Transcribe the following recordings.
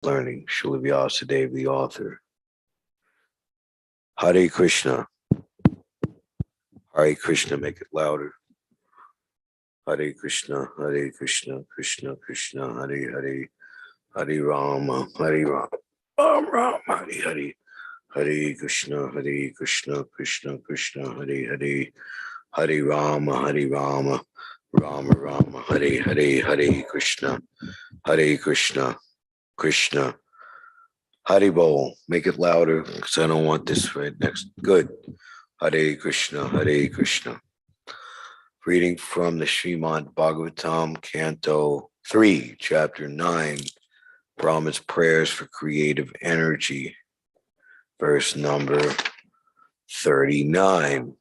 learning. Srila Vyasadeva, the author. Hare Krishna. Hare Krishna, make it louder. Hare Krishna, Hare Krishna, Krishna Krishna, Hare Hare, Hare Rama, Hare Rama, Ram Ram, Hare Hare, Hare Krishna, Krishna Krishna, Hare Hare, Hare Rama, Rama Rama, Hare Hare, Hare Krishna, Krishna Krishna. Hare Bol, make it louder because I don't want this right next. Good. Hare Krishna, Hare Krishna. Reading from the Srimad Bhagavatam, Canto 3, Chapter 9, Brahma's Prayers for Creative Energy, verse number 39.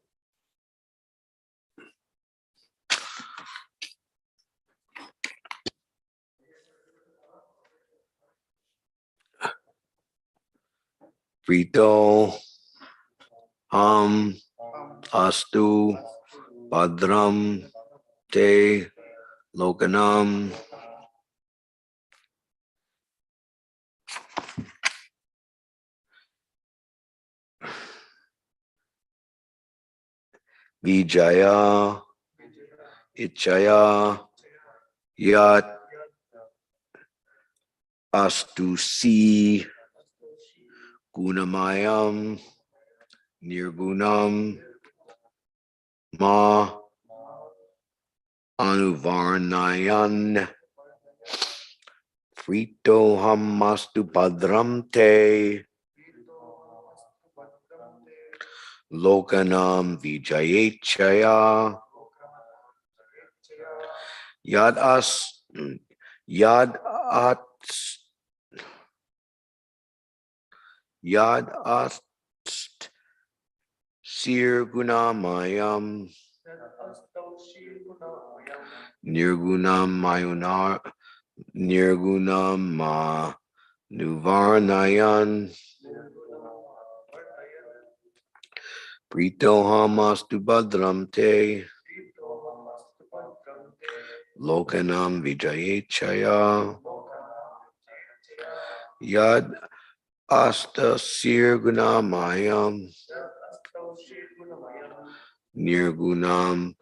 Prito astu Bhadram te Lokanam Vijaya Ichaya Yat Astu Si Gunamayam Nirgunam Ma Anuvarnayan Frito Hamastu Bhadram te Lokanam Vijayechaya Yad As Yad At Yad Ast Sir Gunamayam Nirgunam Mayunar Nirgunam Ma Nuvarnayan Pritohamastu Bhadram te Lokanam Vijayechaya Yad Asta Sir Gunamayam Nirgunam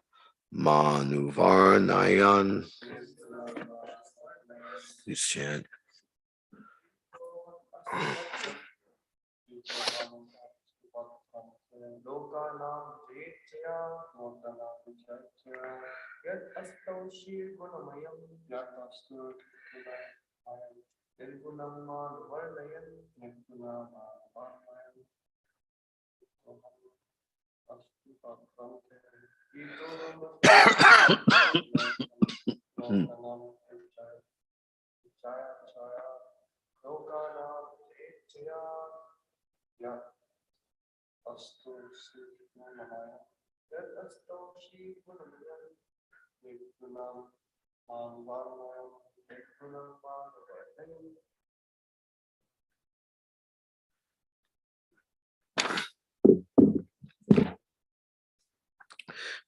Manuvarnayan. Please chant.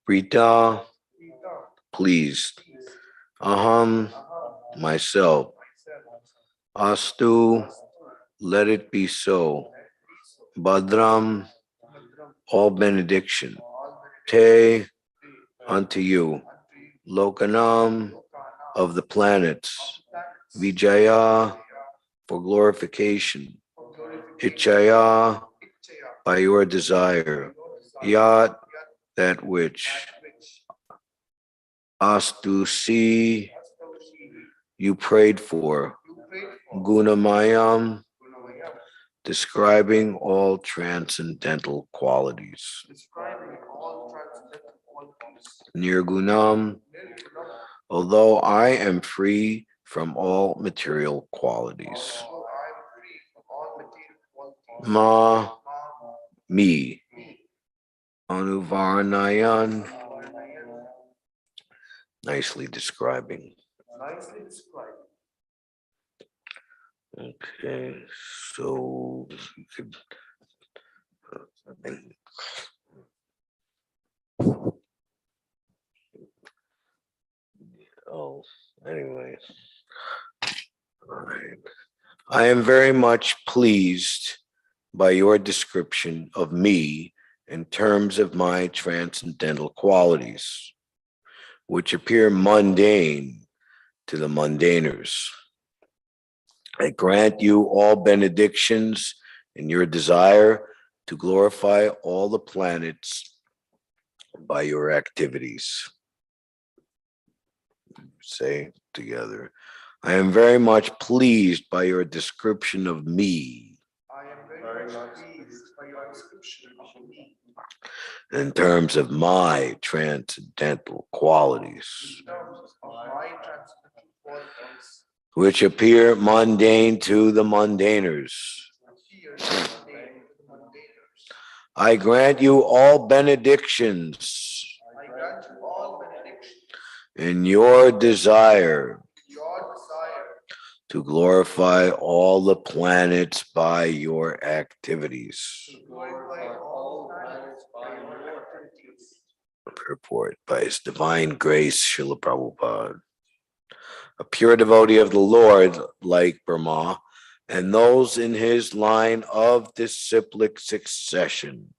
Prita, please. Aham, myself. Astu, let it be so. Bhadram, all benediction. Te, unto you. Lokanam, of the planets. Vijaya, for glorification. Ichaya, by your desire. Yat, that which. Astu, see, you prayed for. Gunamayam, describing all transcendental qualities. Nirgunam, although I am free from all material qualities. Ma, me. Anuvarnayan, nicely describing. Okay, so you could. Oh, anyway. All right. I am very much pleased by your description of me in terms of my transcendental qualities, which appear mundane to the mundaners. I grant you all benedictions in your desire to glorify all the planets by your activities. Say together, I am very much pleased by your description of me. I am very much pleased by your description of me. In terms of my transcendental qualities, In terms of my transcendental qualities, which appear mundane to the mundaners. appears mundane to the mundaners. I grant you all benedictions I grant you all benedictions in your desire in your desire to glorify all the planets by your activities. to glorify all planets by your activities. Purport by His Divine Grace, Srila Prabhupada. A pure devotee of the Lord, like Brahma, and those in his line of disciplic succession,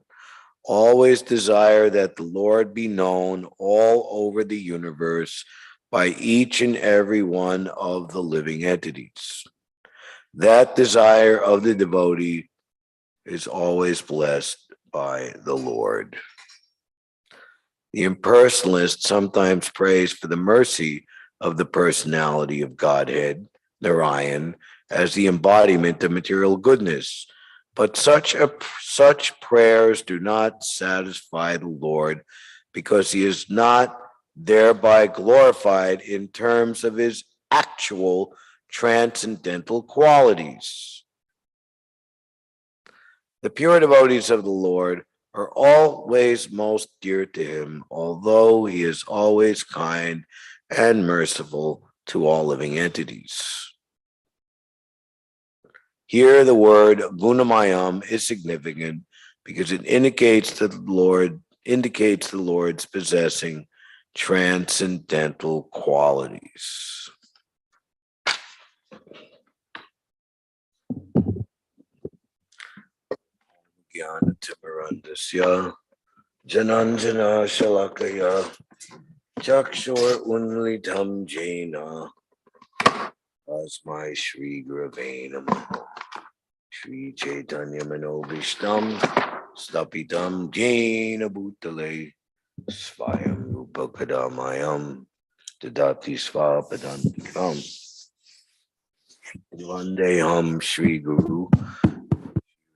always desire that the Lord be known all over the universe by each and every one of the living entities. That desire of the devotee is always blessed by the Lord. The impersonalist sometimes prays for the mercy of the personality of Godhead, Narayan, as the embodiment of material goodness. But such prayers do not satisfy the Lord, because he is not thereby glorified in terms of his actual transcendental qualities. The pure devotees of the Lord are always most dear to him, although he is always kind and merciful to all living entities. Here, the word gunamayam is significant because it indicates the Lord's possessing transcendental qualities. Jnana Timarandasya Jananjana Shalakaya Chakshur Unlitam Jaina Asmai Shri Gurave Namaha Shri Chaitanya Manobishtam Stapitam Jaina Bhutale Svayam Rupa Kadamayam Dadati Svapadantikam Vandeham Shri Guru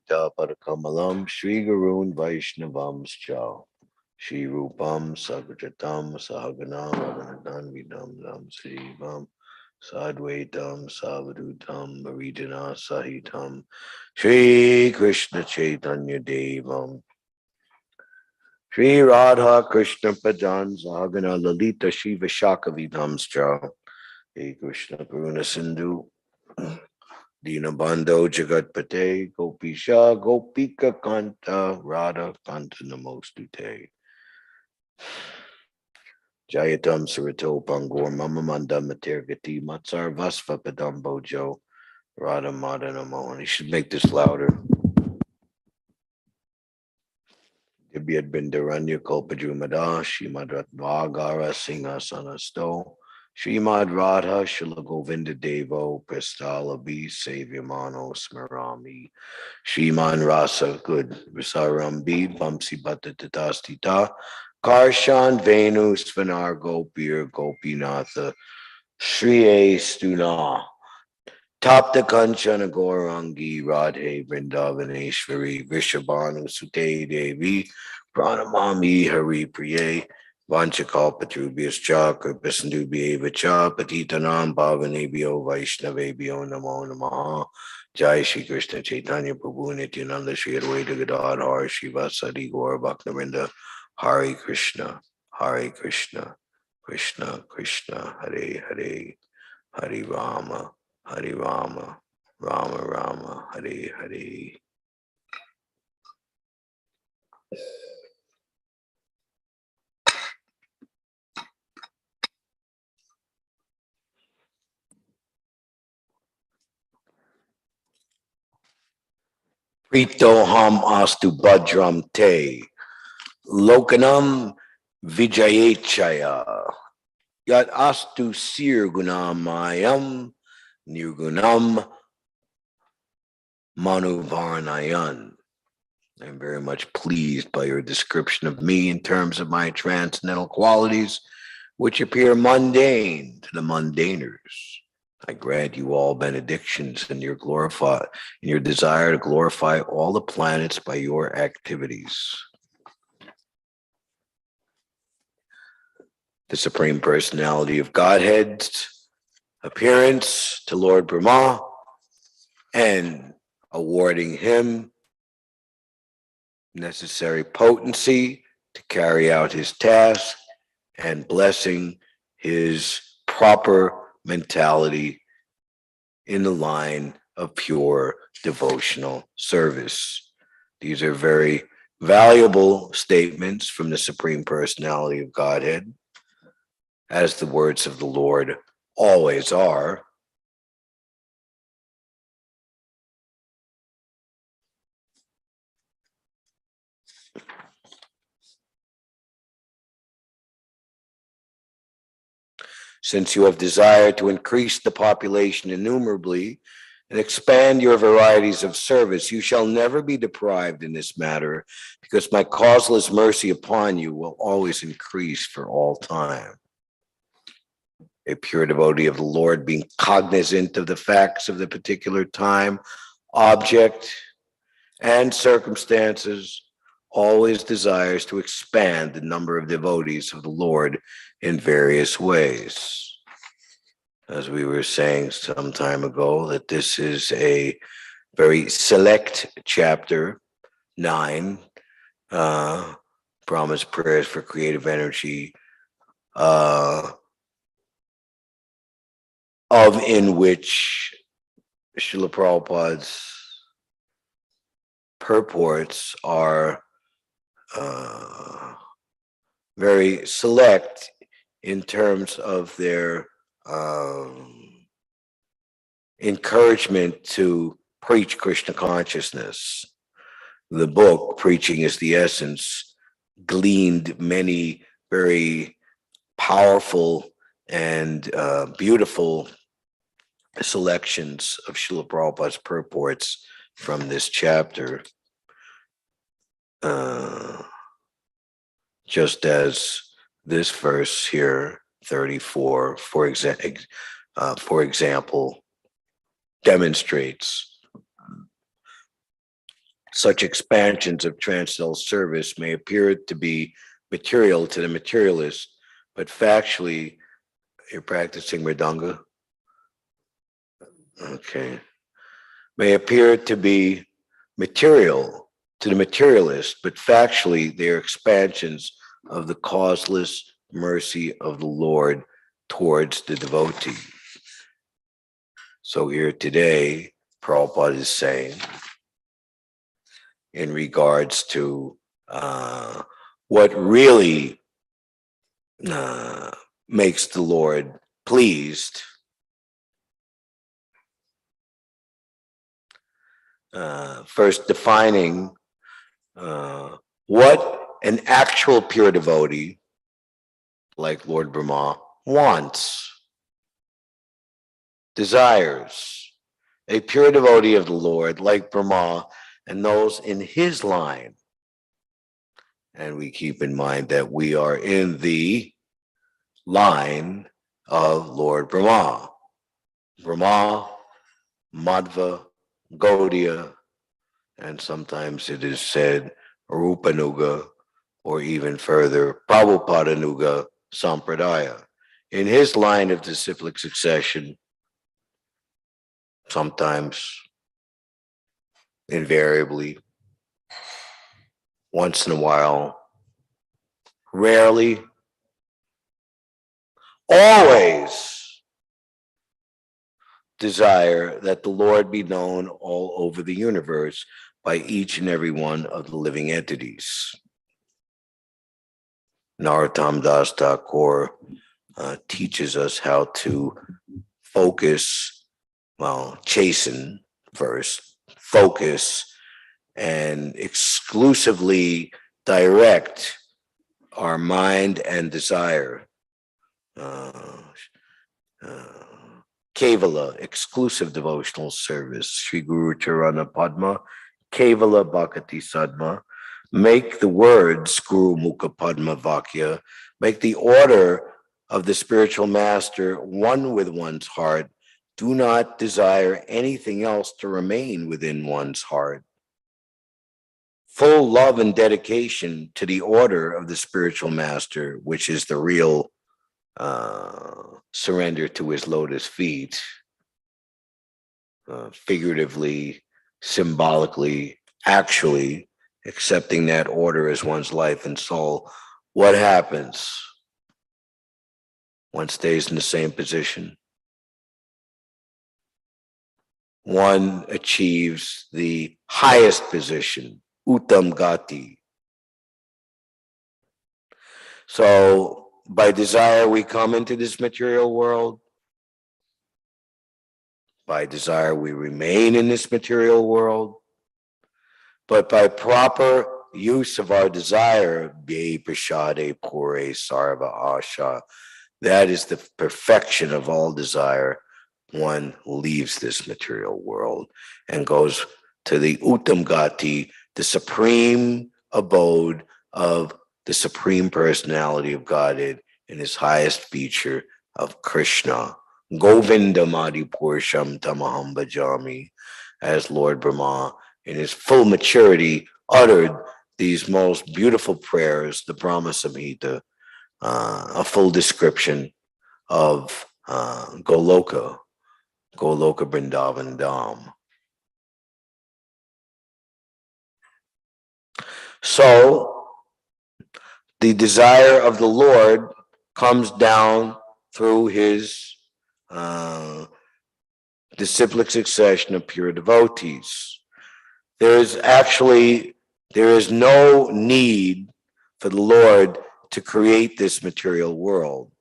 Parakamalam Shri Gurun Vaishnavam Cha Shri Rupam Sagrajatam Sahagana Radhanadan Vidam Ram Srivam Sadvaitam Savadutam Marijana Sahitam Shri Krishna Chaitanya Devam Shri Radha Krishna Padan Sahagana Lalita Shiva Shakavidamscha Hey Krishna Karuna Sindhu Dinabando Jagatpate Gopisha Gopika Kanta Radha Kanta Namostute Jayatam Sarito Pangor Mama Manda Matergati Matsar Vasva Padam Bojo Radha Madanamo. And you should make this louder. Dibyad Bindaranya Kolpajumada Shrimad Ratnagara Singha Sanasto Shrimad Radha Shila Govinda Devo Prestala B Savyamano Smarami Shriman Rasa Good Visarambi Vamsi Bhatta Tatastita Karshan Venu Svanar Gopir Gopinatha Shri Stuna Tapta Kanchana Gaurangi Radhe Vrindavaneshwari Vishabhanu Sute Devi Pranamami Hari Priye Vanchakalpatrubhyas Cha Kripasindubhyeva Cha Patitanam Bhavanebhyo Vaishnavebhyo Namo Namaha Jai Shri Krishna Chaitanya Prabhu Nityananda Shri Advaita Gadadhar Shivasadi Gaur Bhaktivinoda Hare Krishna Krishna Krishna Hare Hare Hare Rama Hare Rama, Rama Rama, Hare Hare. Prito ham astu bhadram te, lokanam vijayechaya, yat astu sir gunamayam, nirgunam manuvarnayan. I'm very much pleased by your description of me in terms of my transcendental qualities, which appear mundane to the mundaners. I grant you all benedictions in your desire to glorify all the planets by your activities. The Supreme Personality of Godhead's appearance to Lord Brahma and awarding him necessary potency to carry out his task and blessing his proper mentality in the line of pure devotional service. These are very valuable statements from the Supreme Personality of Godhead, as the words of the Lord always are. Since you have desired to increase the population innumerably and expand your varieties of service, you shall never be deprived in this matter, because my causeless mercy upon you will always increase for all time. A pure devotee of the Lord, being cognizant of the facts of the particular time, object, and circumstances, always desires to expand the number of devotees of the Lord in various ways. As we were saying some time ago, that this is a very select chapter 9, Brahma's prayers for creative energy, in which Srila Prabhupada's purports are very select in terms of their encouragement to preach Krishna consciousness. The book, Preaching is the Essence, gleaned many very powerful and beautiful selections of Srila Prabhupada's purports from this chapter. Just as this verse here, 34, for example, demonstrates. Such expansions of transcendental service may appear to be material to the materialist, but factually, you're practicing Mridanga? Okay. May appear to be material to the materialist, but factually, they are expansions of the causeless mercy of the Lord towards the devotee. So here today, Prabhupada is saying, in regards to what really makes the Lord pleased, first defining what an actual pure devotee like Lord Brahma wants, desires. A pure devotee of the Lord like Brahma and those in his line. And we keep in mind that we are in the line of Lord Brahma. Brahma, Madhva, Gaudiya, and sometimes it is said Rupanuga, or even further, Prabhupadanuga Sampradaya. In his line of disciplic succession, sometimes, invariably, once in a while, rarely, always desire that the Lord be known all over the universe by each and every one of the living entities. Narottam Das Thakur teaches us how to focus, chasten first, focus and exclusively direct our mind and desire. Kevala, exclusive devotional service. Sri Guru Charana Padma, Kevala Bhakti Sadma. Make the words Guru Mukha Padma Vakya, make the order of the spiritual master one with one's heart. Do not desire anything else to remain within one's heart. Full love and dedication to the order of the spiritual master, which is the real surrender to his lotus feet, figuratively, symbolically, actually accepting that order as one's life and soul. What happens? One stays in the same position. One achieves the highest position, Uttam Gati. So by desire, we come into this material world. By desire, we remain in this material world. But by proper use of our desire, Bhe Prashade Pure Sarva Asha, that is the perfection of all desire. One leaves this material world and goes to the Uttam Gati, the supreme abode of the Supreme Personality of Godhead in his highest feature of Krishna. Govindamadi Pursham Tamaham Bhajami, as Lord Brahma in his full maturity uttered these most beautiful prayers, the Brahma Samhita, a full description of Goloka Vrindavan Dham. So the desire of the Lord comes down through his disciplic succession of pure devotees. There is no need for the Lord to create this material world.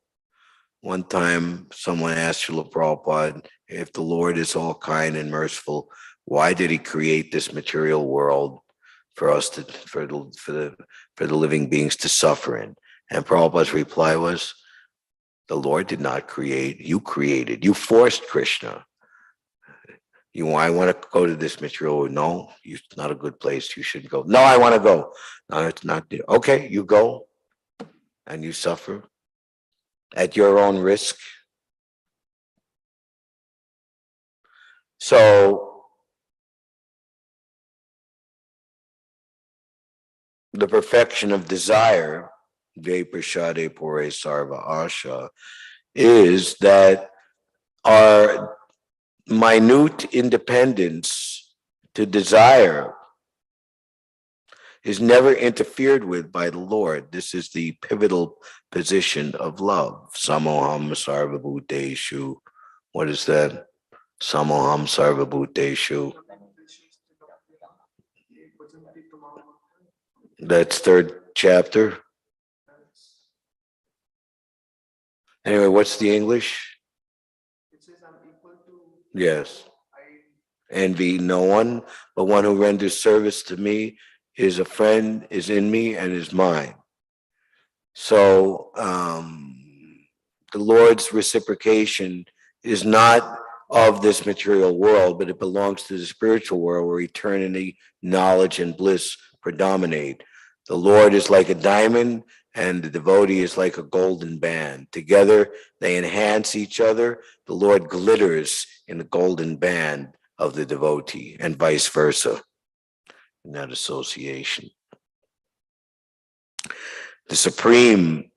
One time someone asked Srila Prabhupada, if the Lord is all kind and merciful, why did he create this material world for us to, for the living beings to suffer in? And Prabhupada's reply was, the Lord did not create, you created, you forced Krishna. I want to go to this material world. No, it's not a good place. You shouldn't go. No, I want to go. No, it's not there. Okay, you go and you suffer at your own risk. So the perfection of desire, Ve Prashade Pure Sarva Asha, is that our minute independence to desire is never interfered with by the Lord. This is the pivotal position of love. Samoham Sarva Bhuteshu. What is that? Samoham Sarva Bhuteshu. That's third chapter. Anyway, what's the English? It says I'm equal to. Yes. Envy no one, but one who renders service to me is a friend, is in me, and is mine. So the Lord's reciprocation is not of this material world, but it belongs to the spiritual world where eternity, knowledge, and bliss predominate. The Lord is like a diamond and the devotee is like a golden band. Together, they enhance each other. The Lord glitters in the golden band of the devotee and vice versa in that association. The supreme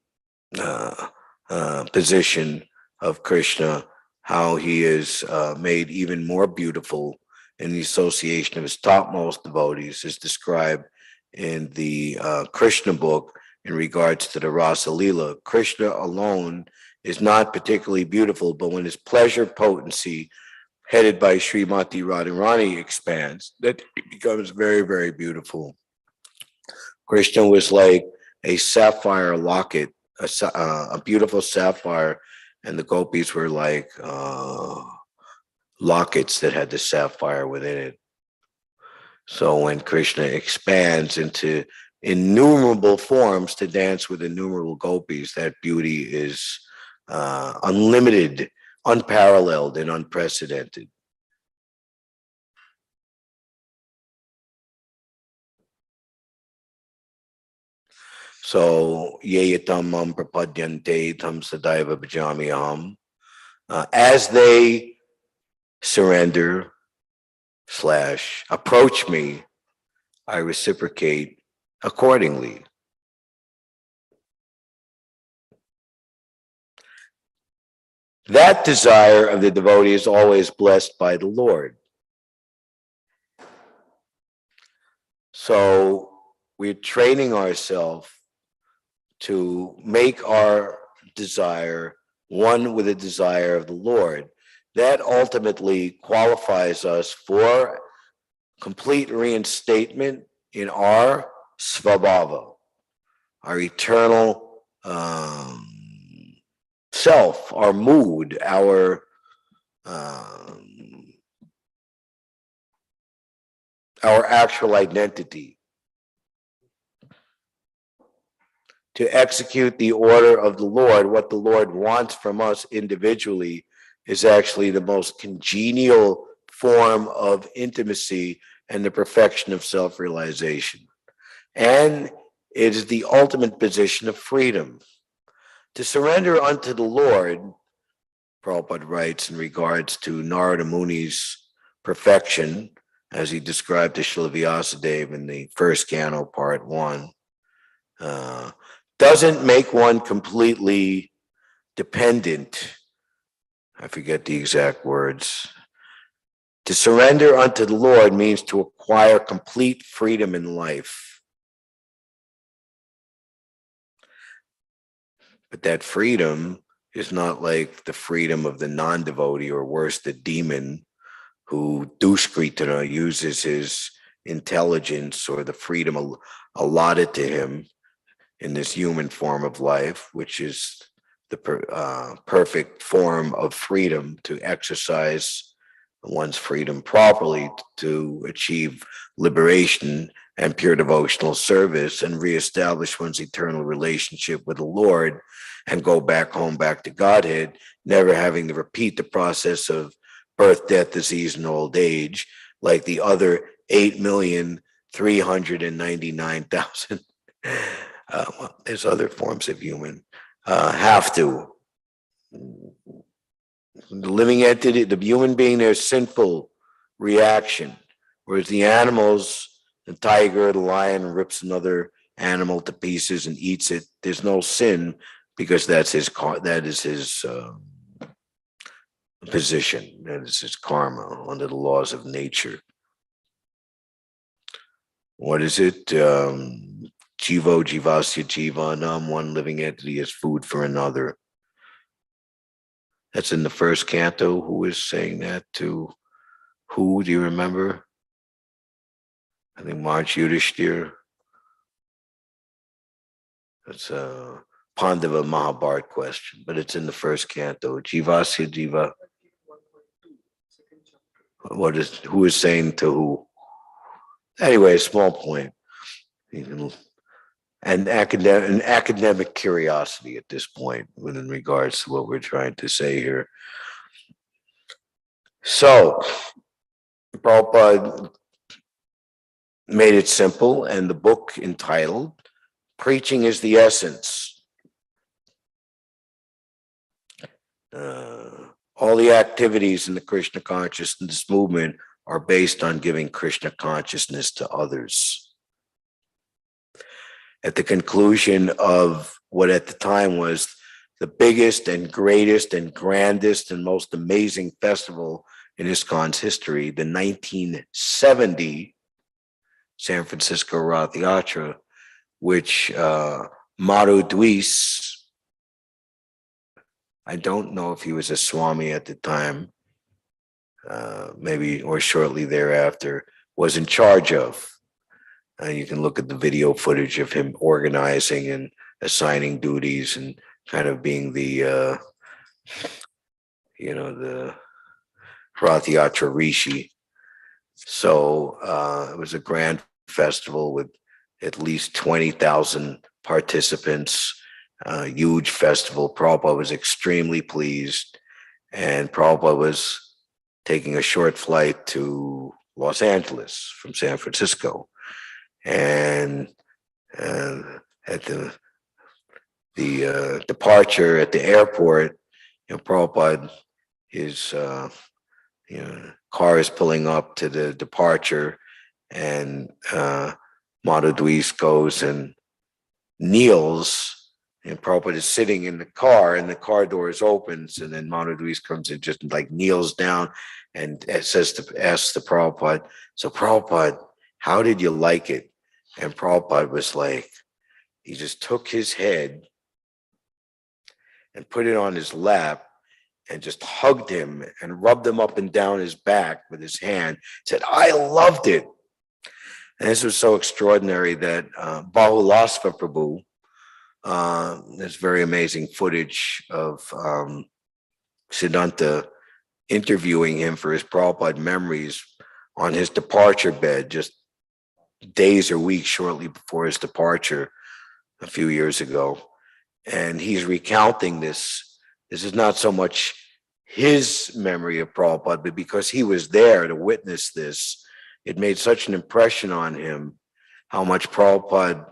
position of Krishna, how he is made even more beautiful in the association of his topmost devotees, is described in the Krishna book in regards to the Rasa Leela. Krishna alone is not particularly beautiful, but when his pleasure potency, headed by Srimati Radharani, expands, that becomes very, very beautiful. Krishna was like a sapphire locket, a beautiful sapphire, and the gopis were like lockets that had the sapphire within it. So when Krishna expands into innumerable forms to dance with innumerable gopis, that beauty is unlimited, unparalleled, and unprecedented. So yeyatam prapadyante tam sadaiva bhajamiham. As they surrender / approach me, I reciprocate accordingly. That desire of the devotee is always blessed by the Lord. So we're training ourselves to make our desire one with the desire of the Lord. That ultimately qualifies us for complete reinstatement in our svabhava, our eternal self, our mood, our actual identity. To execute the order of the Lord, what the Lord wants from us individually is actually the most congenial form of intimacy and the perfection of self-realization. And it is the ultimate position of freedom. To surrender unto the Lord, Prabhupada writes in regards to Narada Muni's perfection, as he described to Srila Vyasadeva in the first canto, part 1, doesn't make one completely dependent. I forget the exact words. To surrender unto the Lord means to acquire complete freedom in life. But that freedom is not like the freedom of the non-devotee, or worse, the demon who Duskritana uses his intelligence or the freedom allotted to him in this human form of life, which is the perfect form of freedom to exercise one's freedom properly to achieve liberation and pure devotional service and reestablish one's eternal relationship with the Lord and go back home, back to Godhead, never having to repeat the process of birth, death, disease, and old age like the other 8,399,000. Well, there's other forms of human have to. The living entity, the human being, there's sinful reaction, whereas the animals, the tiger, the lion rips another animal to pieces and eats it. There's no sin because that is his position. That is his karma under the laws of nature. What is it? Jivo jivasya jivanam, one living entity is food for another. That's in the first canto. Who is saying that to who? Do you remember? I think March Yudhishthir. It's a Pandava Mahabharata question, but it's in the first canto. Jivasya jiva. Who is saying to who? Anyway, a small point. And academic curiosity at this point in regards to what we're trying to say here. So, Prabhupada made it simple, and the book entitled Preaching is the Essence. All the activities in the Krishna consciousness movement are based on giving Krishna consciousness to others. At the conclusion of what at the time was the biggest and greatest and grandest and most amazing festival in ISKCON's history, the 1970 San Francisco Rath Yatra, which Madhu Dweis, I don't know if he was a Swami at the time, maybe or shortly thereafter, was in charge of. You can look at the video footage of him organizing and assigning duties and kind of being the, the Rath Yatra Rishi. So it was a grand festival with at least 20,000 participants, huge festival. Prabhupada was extremely pleased, and Prabhupada was taking a short flight to Los Angeles from San Francisco. And at the departure at the airport, Prabhupada, his car is pulling up to the departure, and Madhudwis goes and kneels, and Prabhupada is sitting in the car, and the car doors opens, and then Madhudwis comes and just like kneels down and asks the Prabhupada, so Prabhupada, how did you like it? And Prabhupada was like, he just took his head and put it on his lap and just hugged him and rubbed him up and down his back with his hand, said, I loved it. And this was so extraordinary that Bahulasva Prabhu, there's very amazing footage of Siddhanta interviewing him for his Prabhupada memories on his departure bed, just days or weeks shortly before his departure a few years ago. And he's recounting this. This is not so much his memory of Prabhupada, but because he was there to witness this, it made such an impression on him how much Prabhupada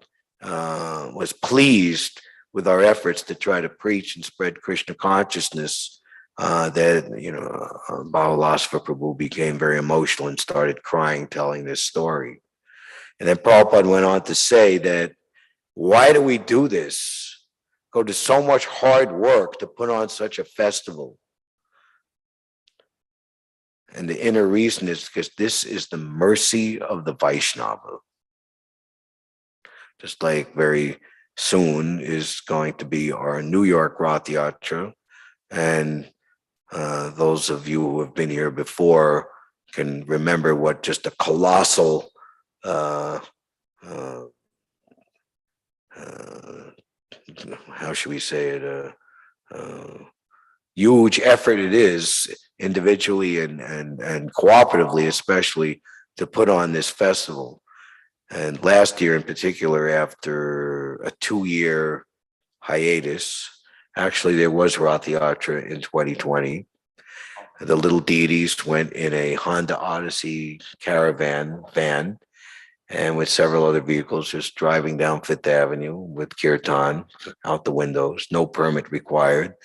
was pleased with our efforts to try to preach and spread Krishna consciousness, that, Bahulasva Prabhu became very emotional and started crying, telling this story. And then Prabhupada went on to say that, why do we do this? Go to so much hard work to put on such a festival. And the inner reason is because this is the mercy of the Vaishnava. Just like very soon is going to be our New York Rath Yatra. And those of you who have been here before can remember what just a colossal how should we say it, huge effort it is individually and cooperatively, especially, to put on this festival. And last year in particular, after a 2-year hiatus, actually there was Rath Yatra in 2020. The little deities went in a Honda Odyssey caravan van and with several other vehicles, just driving down Fifth Avenue with kirtan out the windows, no permit required.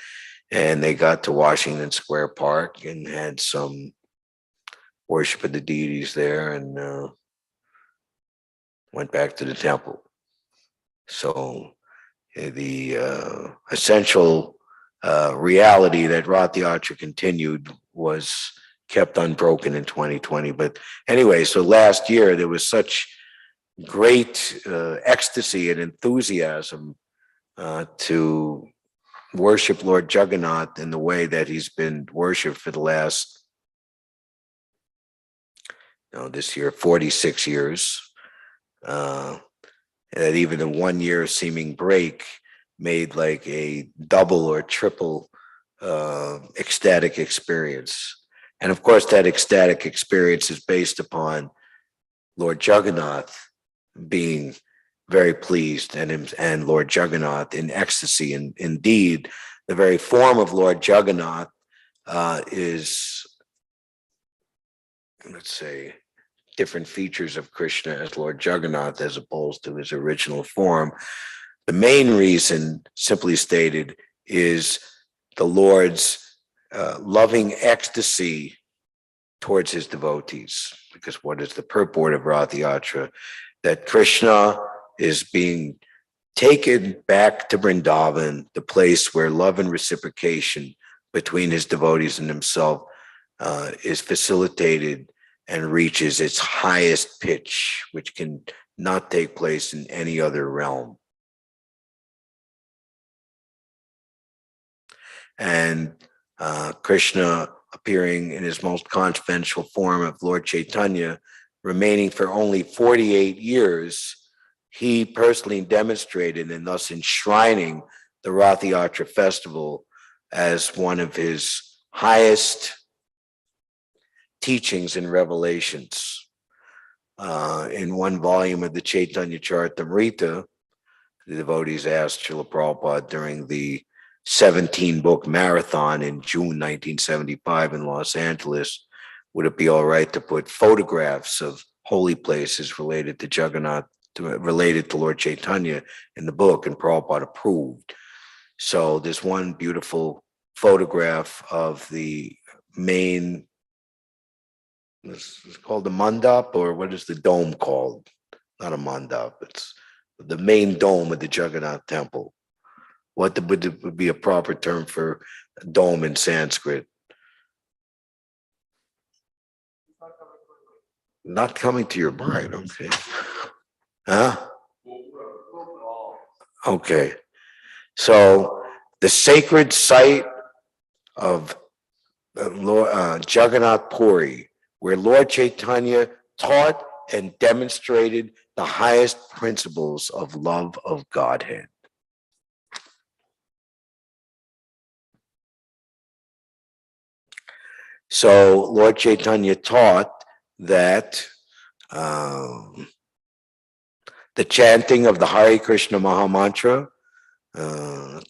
And they got to Washington Square Park and had some worship of the deities there, and went back to the temple. So the essential reality that Rath Yatra continued was kept unbroken in 2020. But anyway, so last year there was such great ecstasy and enthusiasm to worship Lord Jagannath in the way that he's been worshipped for the last, this year, 46 years. That even a 1 year seeming break made like a double or triple ecstatic experience. And of course, that ecstatic experience is based upon Lord Jagannath being very pleased and Lord Jagannath in ecstasy. And indeed, the very form of Lord Jagannath is, let's say, different features of Krishna as Lord Jagannath as opposed to his original form. The main reason, simply stated, is the Lord's loving ecstasy towards his devotees. Because what is the purport of Rath Yatra? That Krishna is being taken back to Vrindavan, the place where love and reciprocation between his devotees and himself is facilitated and reaches its highest pitch, which can not take place in any other realm. And Krishna appearing in his most confidential form of Lord Chaitanya, remaining for only 48 years, he personally demonstrated and thus enshrining the Rath Yatra festival as one of his highest teachings and revelations. In one volume of the Chaitanya Charitamrita, the devotees asked Srila Prabhupada during the 17-book marathon in June 1975 in Los Angeles, would it be all right to put photographs of holy places related to Jagannath, related to Lord Chaitanya in the book, and Prabhupada approved. So there's one beautiful photograph of the main, it's called the mandap, or what is the dome called? Not a mandap, it's the main dome of the Jagannath temple. What would be a proper term for dome in Sanskrit? Not coming to your mind, okay. Huh? Okay. So the sacred site of Jagannath Puri, where Lord Chaitanya taught and demonstrated the highest principles of love of Godhead. So Lord Chaitanya taught that the chanting of the Hare Krishna Mahamantra,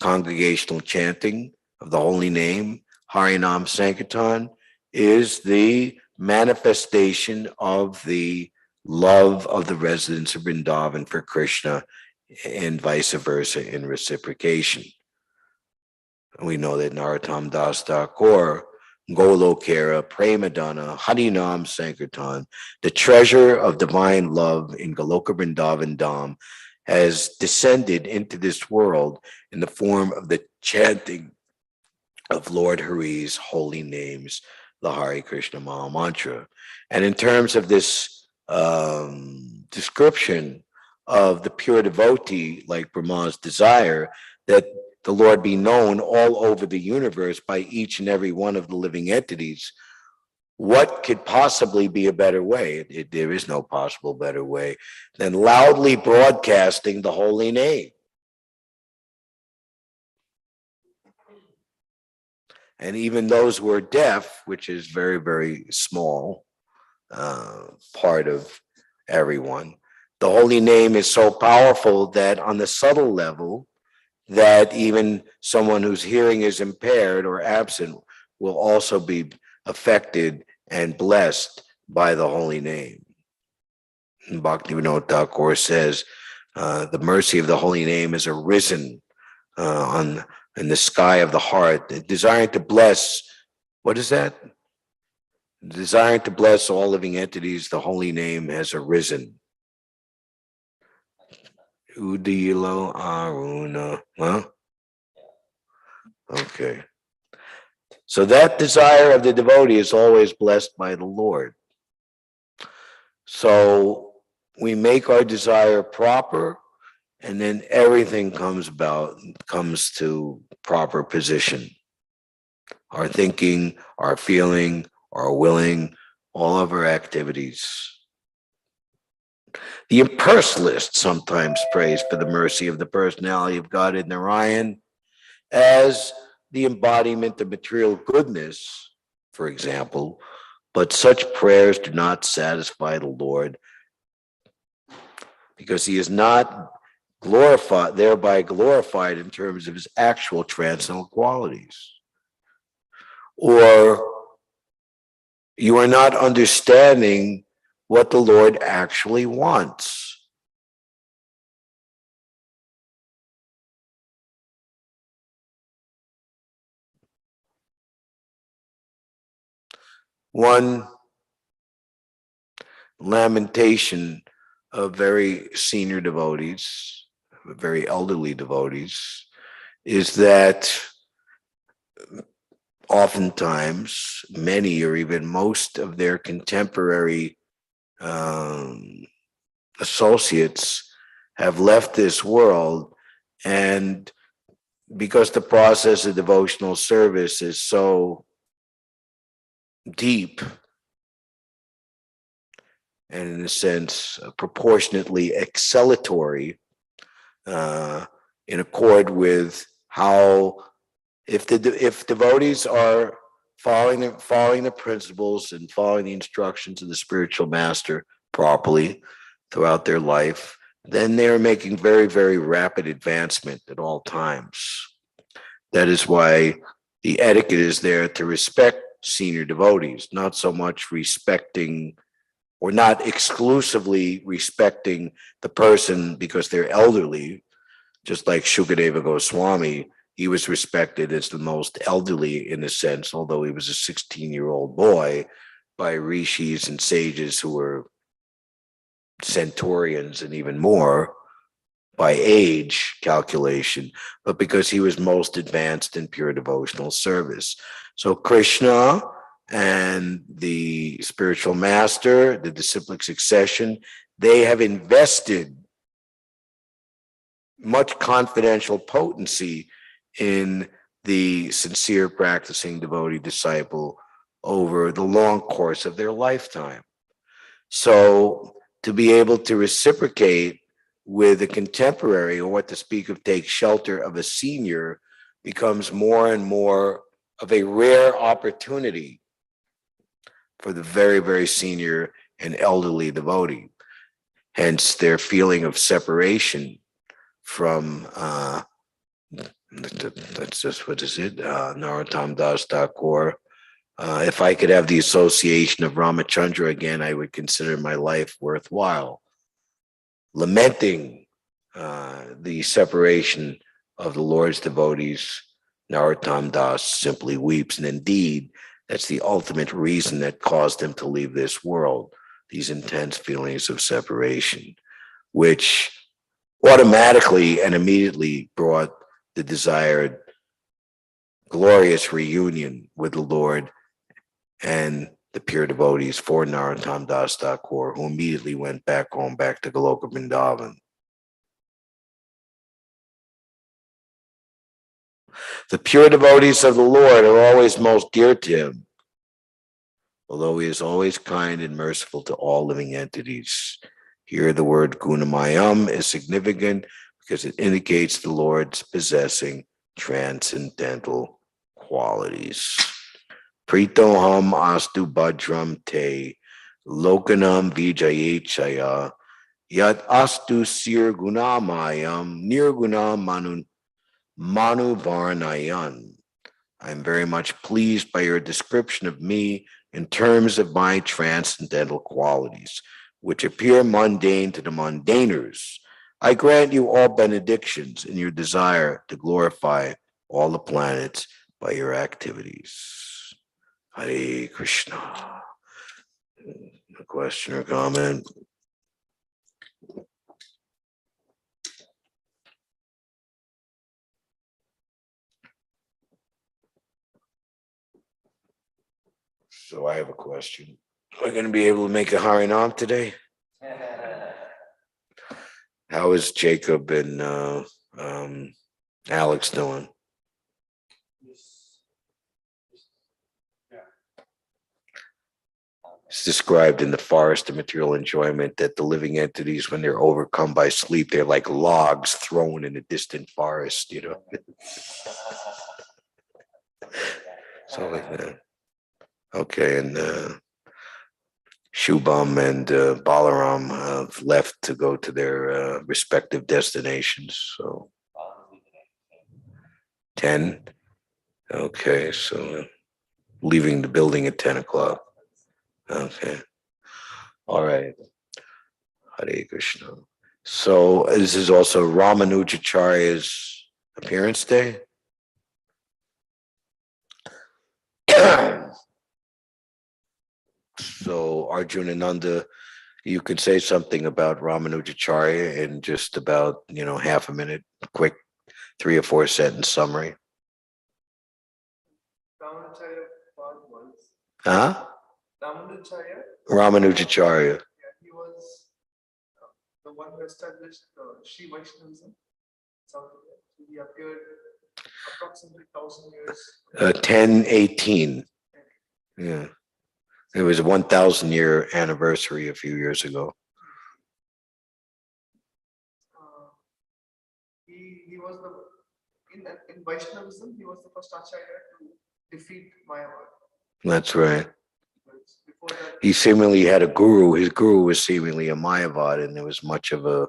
congregational chanting of the holy name, Harinam Sankirtan, is the manifestation of the love of the residents of Vrindavan for Krishna, and vice versa in reciprocation. We know that Narottam Das Thakur, Golokera, Premadana, Harinam Sankirtan, the treasure of divine love in Goloka Vrindavan Dham, has descended into this world in the form of the chanting of Lord Hari's holy names, the Hare Krishna Maha Mantra. And in terms of this description of the pure devotee, like Brahma's desire, that the Lord be known all over the universe by each and every one of the living entities, what could possibly be a better way? There is no possible better way than loudly broadcasting the holy name. And even those who are deaf, which is very, very small part of everyone, the holy name is so powerful that on the subtle level, that even someone whose hearing is impaired or absent will also be affected and blessed by the holy name. And Bhaktivinoda Thakur says, the mercy of the holy name is arisen in the sky of the heart, desiring to bless, what is that? Desiring to bless all living entities, the holy name has arisen. Udilo Aruna, huh? Okay. So that desire of the devotee is always blessed by the Lord. So we make our desire proper, and then everything comes to proper position. Our thinking, our feeling, our willing, all of our activities. The impersonalist sometimes prays for the mercy of the personality of God in Narayan as the embodiment of material goodness, for example, but such prayers do not satisfy the Lord because he is not glorified, thereby glorified in terms of his actual transcendental qualities. Or you are not understanding what the Lord actually wants. One lamentation of very senior devotees, very elderly devotees, is that oftentimes many or even most of their contemporary associates have left this world, and because the process of devotional service is so deep and in a sense proportionately acceleratory, in accord with how if devotees are following the principles and following the instructions of the spiritual master properly throughout their life, then they are making very, very rapid advancement at all times. That is why the etiquette is there to respect senior devotees, not so much respecting or not exclusively respecting the person because they're elderly, just like Shukadeva Goswami. He was respected as the most elderly in a sense, although he was a 16-year-old boy, by rishis and sages who were centurions and even more by age calculation, but because he was most advanced in pure devotional service. So Krishna and the spiritual master, the disciplic succession, they have invested much confidential potency in the sincere practicing devotee disciple over the long course of their lifetime. So to be able to reciprocate with a contemporary, or what to speak of, take shelter of a senior, becomes more and more of a rare opportunity for the very, very senior and elderly devotee. Hence their feeling of separation from that's just, what is it? Narottam Das Thakur. If I could have the association of Ramachandra again, I would consider my life worthwhile. Lamenting the separation of the Lord's devotees, Narottam Das simply weeps. And indeed, that's the ultimate reason that caused him to leave this world, these intense feelings of separation, which automatically and immediately brought the desired glorious reunion with the Lord and the pure devotees for Narottam Das Thakur, who immediately went back home, back to Goloka Vrindavan. The pure devotees of the Lord are always most dear to him, although he is always kind and merciful to all living entities. Here the word Gunamayam is significant because it indicates the Lord's possessing transcendental qualities. Pritoham astu bhadram te lokanam vijayechaya yat astu sir gunamayam nirgunam manu varnayan. I am very much pleased by your description of me in terms of my transcendental qualities, which appear mundane to the mundaners. I grant you all benedictions in your desire to glorify all the planets by your activities. Hare Krishna. A question or comment? So I have a question. Am I going to be able to make a Harinam today? How is Jacob and Alex doing? It's described in the forest of material enjoyment that the living entities, when they're overcome by sleep, they're like logs thrown in a distant forest, you know. So like that. Okay, and Shubham and Balaram have left to go to their respective destinations. So 10. Okay, so leaving the building at 10 o'clock. Okay. All right. Hare Krishna. So this is also Ramanujacharya's appearance day. So Arjunananda, you could say something about Ramanujacharya in just about, half a minute, quick 3 or 4 sentence summary. Ramanujacharya part was. Huh? Ramanujacharya. Ramanujacharya. Yeah, he was the one who established Sri Vaishnavism. South India. He appeared approximately 1,000 years. 1018. Yeah. It was a 1,000-year anniversary a few years ago. He was in Vaishnavism, he was the first Acharya to defeat Mayavad. That's right. Before that, He seemingly had a guru. His guru was seemingly a Mayavad, and there was much of a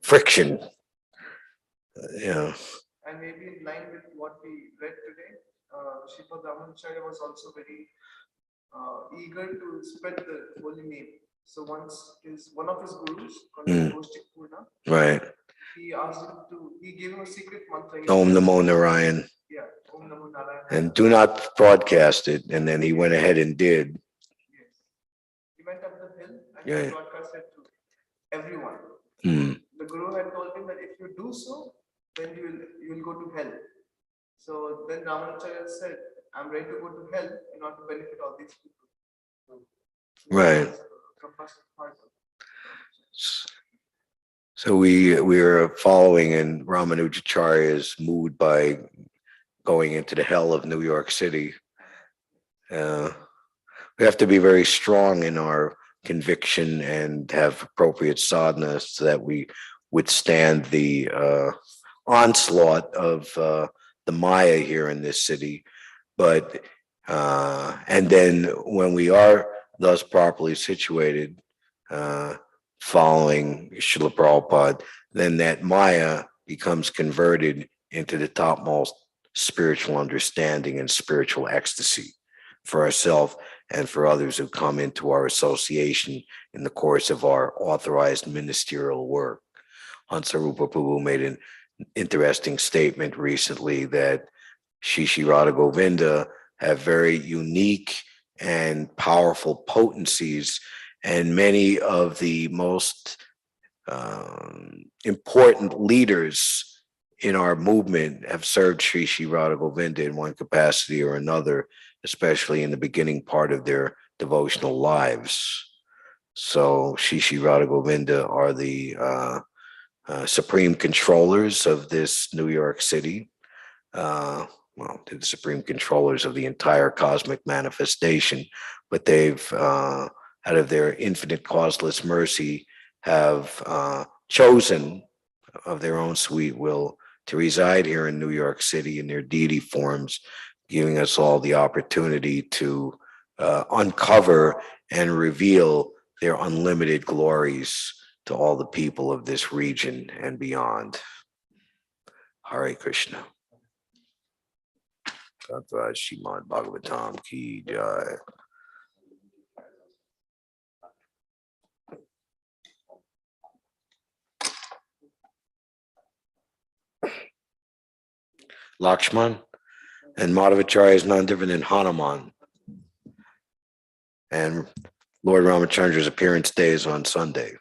friction. Yeah. and maybe in line with what we read today, Sripad Ramanacharya was also very eager to spread the holy name. So once one of his gurus, called Goshtik Purna, Right. he asked him to, he gave him a secret mantra. Om Namo Narayan. Yeah, Om Namo Narayan. And do not broadcast it. And then he went ahead and did. Yes. He went up the hill and Yeah. he broadcasted to everyone. The guru had told him that if you do so, then you will go to hell. So then Ramanacharya said, I'm ready to go to hell in order to benefit all these people. Right. So we are following in Ramanujacharya's mood by going into the hell of New York City. We have to be very strong in our conviction and have appropriate sadhana so that we withstand the onslaught of the Maya here in this city. But and then when we are thus properly situated, following Srila Prabhupada, then that Maya becomes converted into the topmost spiritual understanding and spiritual ecstasy for ourselves and for others who come into our association in the course of our authorized ministerial work. Hansarupa Prabhu made an interesting statement recently that Shishi Radha Govinda have very unique and powerful potencies, and many of the most important leaders in our movement have served Sri Sri Radha Govinda in one capacity or another, especially in the beginning part of their devotional lives. So Sri Sri Radha Govinda are the supreme controllers of this New York City. Well, they're the supreme controllers of the entire cosmic manifestation, but they've, out of their infinite causeless mercy, have chosen of their own sweet will to reside here in New York City in their deity forms, giving us all the opportunity to uncover and reveal their unlimited glories to all the people of this region and beyond. Hare Krishna. Tathra Srimad Bhagavatam Ki Jai. Lakshman and Madhavacharya is none different than Hanuman. And Lord Ramachandra's appearance day is on Sunday.